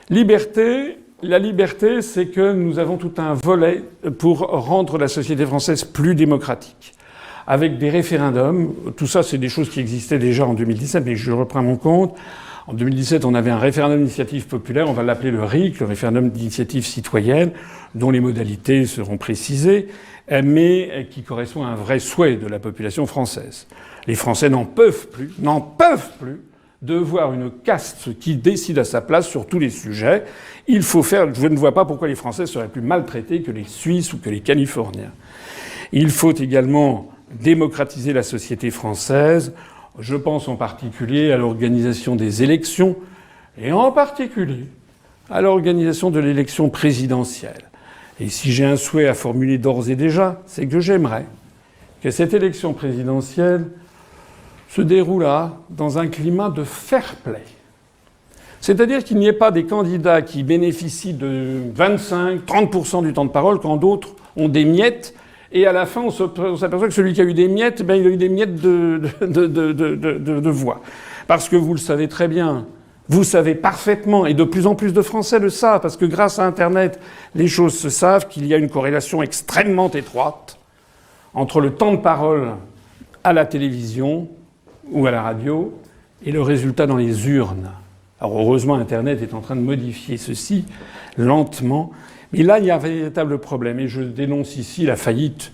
Liberté. La liberté, c'est que nous avons tout un volet pour rendre la société française plus démocratique. Avec des référendums, tout ça c'est des choses qui existaient déjà en 2017, mais je reprends mon compte. En 2017, on avait un référendum d'initiative populaire, on va l'appeler le RIC, le référendum d'initiative citoyenne, dont les modalités seront précisées, mais qui correspond à un vrai souhait de la population française. Les Français n'en peuvent plus de voir une caste qui décide à sa place sur tous les sujets. Il faut faire. Je ne vois pas pourquoi les Français seraient plus maltraités que les Suisses ou que les Californiens. Il faut également démocratiser la société française. Je pense en particulier à l'organisation des élections et en particulier à l'organisation de l'élection présidentielle. Et si j'ai un souhait à formuler d'ores et déjà, c'est que j'aimerais que cette élection présidentielle se déroule dans un climat de fair play. C'est-à-dire qu'il n'y ait pas des candidats qui bénéficient de 25-30% du temps de parole quand d'autres ont des miettes. Et à la fin, on s'aperçoit que celui qui a eu des miettes, il a eu des miettes de voix. Parce que vous le savez très bien, vous savez parfaitement, et de plus en plus de Français le savent, parce que grâce à Internet, les choses se savent, qu'il y a une corrélation extrêmement étroite entre le temps de parole à la télévision ou à la radio et le résultat dans les urnes. Alors heureusement, Internet est en train de modifier ceci lentement. Mais là, il y a un véritable problème. Et je dénonce ici la faillite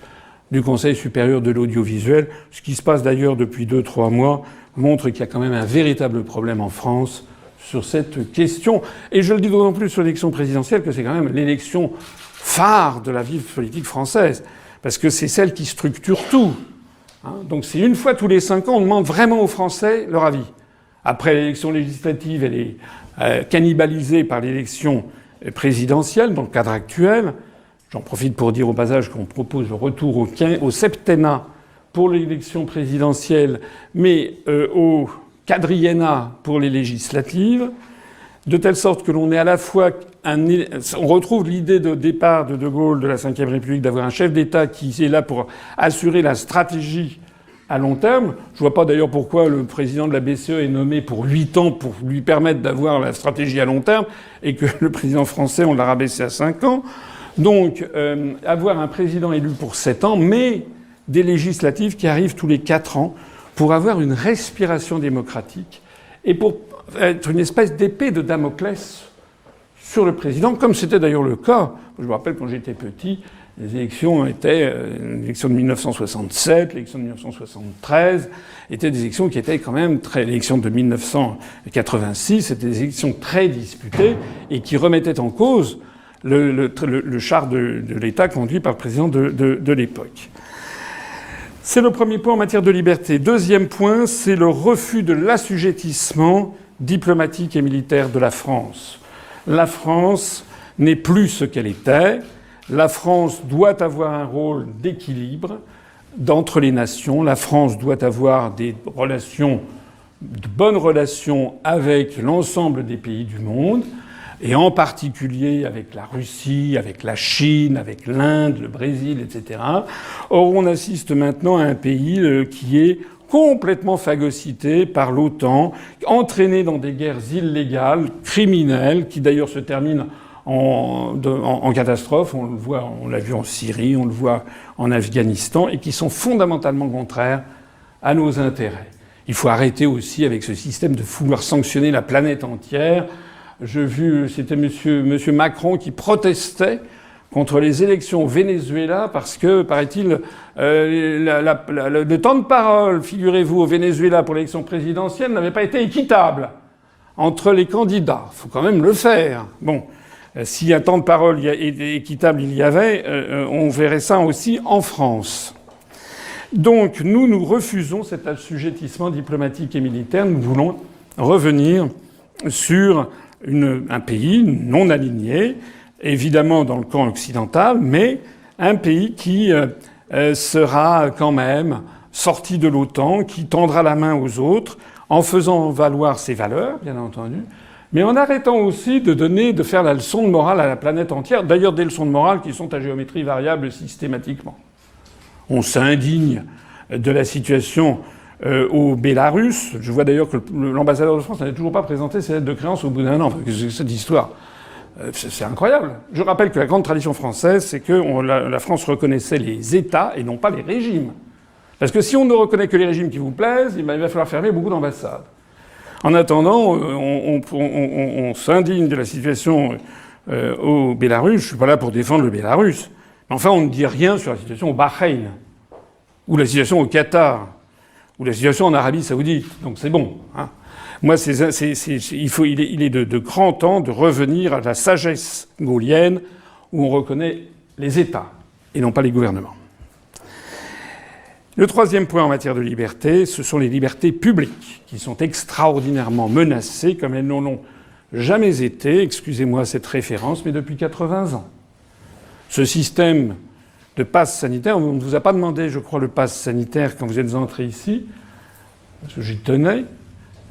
du Conseil supérieur de l'audiovisuel. Ce qui se passe d'ailleurs depuis 2-3 mois montre qu'il y a quand même un véritable problème en France sur cette question. Et je le dis d'autant plus sur l'élection présidentielle que c'est quand même l'élection phare de la vie politique française. Parce que c'est celle qui structure tout. Donc c'est une fois tous les 5 ans, on demande vraiment aux Français leur avis. Après l'élection législative, elle est cannibalisée par l'élection présidentielle dans le cadre actuel. J'en profite pour dire au passage qu'on propose le retour au septennat pour l'élection présidentielle, mais au quadriennat pour les législatives, de telle sorte que l'on est à la fois on retrouve l'idée de départ de De Gaulle de la Ve République d'avoir un chef d'État qui est là pour assurer la stratégie à long terme. Je vois pas d'ailleurs pourquoi le président de la BCE est nommé pour 8 ans pour lui permettre d'avoir la stratégie à long terme et que le président français, on l'a rabaissé à 5 ans. Donc, avoir un président élu pour 7 ans, mais des législatives qui arrivent tous les 4 ans pour avoir une respiration démocratique et pour être une espèce d'épée de Damoclès sur le président, comme c'était d'ailleurs le cas. Je me rappelle quand j'étais petit, les élections étaient l'élection de 1967, l'élection de 1973, étaient des élections qui étaient quand même l'élection de 1986, c'était des élections très disputées et qui remettaient en cause le char de l'État conduit par le président de l'époque. C'est le premier point en matière de liberté. Deuxième point, c'est le refus de l'assujettissement diplomatique et militaire de la France. La France n'est plus ce qu'elle était. La France doit avoir un rôle d'équilibre entre les nations. La France doit avoir des relations, de bonnes relations avec l'ensemble des pays du monde, et en particulier avec la Russie, avec la Chine, avec l'Inde, le Brésil, etc. Or, on assiste maintenant à un pays qui est complètement phagocyté par l'OTAN, entraîné dans des guerres illégales, criminelles, qui d'ailleurs se terminent en catastrophe. On le voit, on l'a vu en Syrie, on le voit en Afghanistan, et qui sont fondamentalement contraires à nos intérêts. Il faut arrêter aussi avec ce système de vouloir sanctionner la planète entière. J'ai vu, c'était monsieur Macron qui protestait contre les élections au Venezuela parce que, paraît-il, le temps de parole, figurez-vous, au Venezuela pour l'élection présidentielle n'avait pas été équitable entre les candidats. Il faut quand même le faire. Bon, si un temps de parole équitable il y avait, on verrait ça aussi en France. Donc, nous refusons cet assujettissement diplomatique et militaire. Nous voulons revenir sur un pays non aligné, évidemment dans le camp occidental, mais un pays qui sera quand même sorti de l'OTAN, qui tendra la main aux autres, en faisant valoir ses valeurs, bien entendu, mais en arrêtant aussi de faire la leçon de morale à la planète entière. D'ailleurs, des leçons de morale qui sont à géométrie variable systématiquement. On s'indigne de la situation au Bélarus. Je vois d'ailleurs que l'ambassadeur de France n'avait toujours pas présenté ses lettres de créance au bout d'un an. Qu'est-ce que c'est cette histoire? C'est incroyable. Je rappelle que la grande tradition française, c'est que la France reconnaissait les États et non pas les régimes. Parce que si on ne reconnaît que les régimes qui vous plaisent, il va falloir fermer beaucoup d'ambassades. En attendant, on s'indigne de la situation au Bélarus. Je suis pas là pour défendre le Bélarus. Mais enfin, on ne dit rien sur la situation au Bahreïn, ou la situation au Qatar, ou la situation en Arabie Saoudite. Donc c'est bon. Hein. Moi, il est de grand temps de revenir à la sagesse gaulienne où on reconnaît les États et non pas les gouvernements. Le troisième point en matière de liberté, ce sont les libertés publiques qui sont extraordinairement menacées comme elles n'en ont jamais été, excusez-moi cette référence, mais depuis 80 ans. Ce système de passe sanitaire, on ne vous a pas demandé, je crois, le passe sanitaire quand vous êtes entré ici, parce que j'y tenais.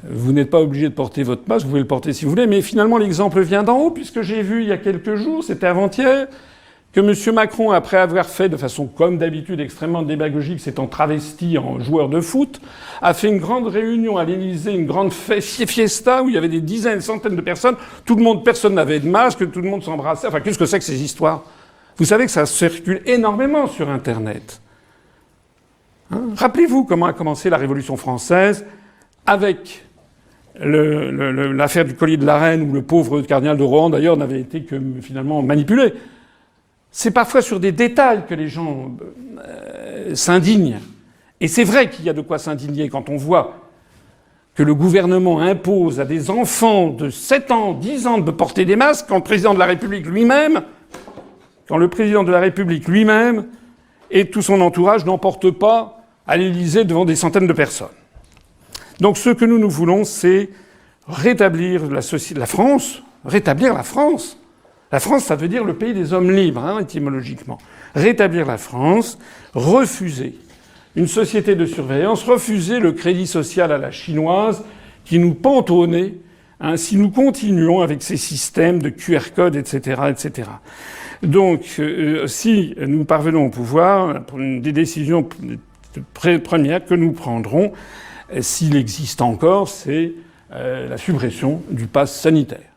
Vous n'êtes pas obligé de porter votre masque, vous pouvez le porter si vous voulez, mais finalement l'exemple vient d'en haut, puisque j'ai vu il y a quelques jours, c'était avant-hier, que M. Macron, après avoir fait de façon comme d'habitude extrêmement démagogique, s'étant travesti en joueur de foot, a fait une grande réunion à l'Élysée, une grande fiesta où il y avait des dizaines, des centaines de personnes, personne n'avait de masque, tout le monde s'embrassait. Enfin, qu'est-ce que c'est que ces histoires? Vous savez que ça circule énormément sur Internet. Hein? Rappelez-vous comment a commencé la Révolution française avec l'affaire du collier de la reine, où le pauvre cardinal de Rohan, d'ailleurs, n'avait été que finalement manipulé. C'est parfois sur des détails que les gens s'indignent. Et c'est vrai qu'il y a de quoi s'indigner quand on voit que le gouvernement impose à des enfants de 7 ans, 10 ans de porter des masques, quand le président de la République lui-même et tout son entourage n'en portent pas à l'Élysée devant des centaines de personnes. Donc ce que nous voulons, c'est rétablir la France. Rétablir la France. La France, ça veut dire le pays des hommes libres, hein, étymologiquement. Rétablir la France, refuser une société de surveillance, refuser le crédit social à la chinoise qui nous pend au nez, hein, si nous continuons avec ces systèmes de QR code, etc., etc. Donc, si nous parvenons au pouvoir, pour une des décisions premières que nous prendrons, s'il existe encore, c'est la suppression du pass sanitaire.